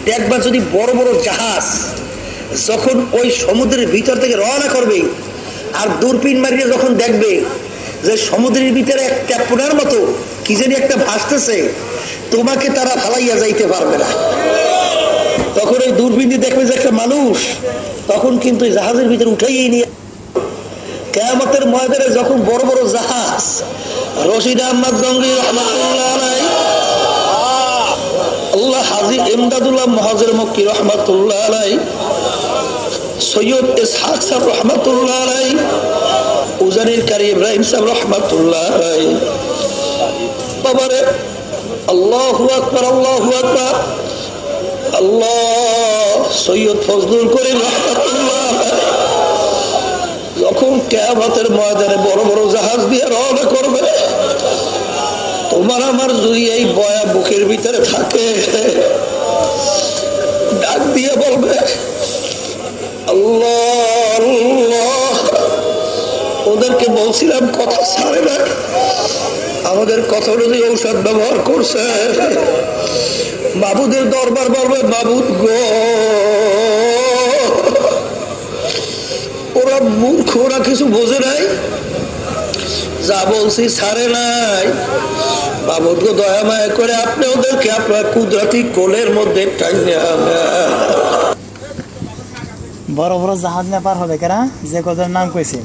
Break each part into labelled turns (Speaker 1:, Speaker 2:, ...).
Speaker 1: দেখবা যদি বড় বড় জাহাজ যখন ওই সমুদ্রের ভিতর থেকে রওনা করবে আর দূরবীন মারিয়ে যখন দেখবে যে সমুদ্রের ভিতরে একটা পোনার মতো কি জানি একটা ভাসতেছে, তোমাকে তারা ফালাইয়া যাইতে পারবে না। তখন ওই দূরবীন দিয়ে দেখবে যে একটা মানুষ, তখন কিন্তু জাহাজের ভিতরে উঠাইয়েই নিয়ে কিয়ামতের ময়দানে যখন বড় বড় জাহাজ, রশিদ আহমদ গঙ্গি রহমাতুল্লাহ আলাইহি, আল্লাহ হাজী ইমদাদুল্লাহ মুহাজির মক্কি রহমাতুল্লাহ আলাইহি, সৈয়দ ইসহাক সাহেব রহমাতুল্লাহ আলাইহি, উজানির কারি ইব্রাহিম সাহেব রহমাতুল্লাহ আলাইহি, বাবারে আল্লাহু আকবার, আল্লাহু আকবার, আল্লাহ, সৈয়দ ফজলুল করিম রহমাতুল্লাহ আলাইহি যখন কিয়ামতের ময়দানে বড় বড় জাহাজ দিয়ে রওনা করবে, তোমার আমার যদি এই বয়া বুকের ভিতরে থাকে, ডাক দিয়ে বলবে আল্লাহ আল্লাহ। ওদেরকে বলছিলাম কথা ছাড়ে না, আমাদের কথা অনুযায়ী ঔষধ ব্যবহার করছে। মাবুদের দরবার বলবে মাবুদ গো, ওরা মূর্খ, ওরা কিছু বোঝে নাই, যা বলছি ছাড়ে নাই। মাবুদ গো দয়া মায়া করে আপনি ওদেরকে আপনার কুদরতি কোলের মধ্যে টাইনে আনেন।
Speaker 2: বড় বড় জাহাজ না পার হবে কেনা, যে কথার নাম কইছে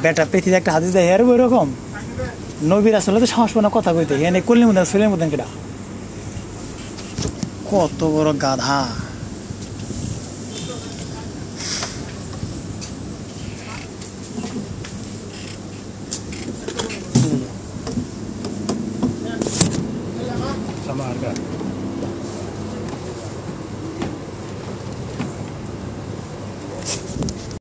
Speaker 2: বেটা পৃথিবীতে একটা হাদিস দেয় আর ওই রকম নবীর আসলে তো সাহস পায় না কথা কইতে, এনে কল্লি মধ্যে শরীরের মধ্যে কেটা কত বড় গাধা।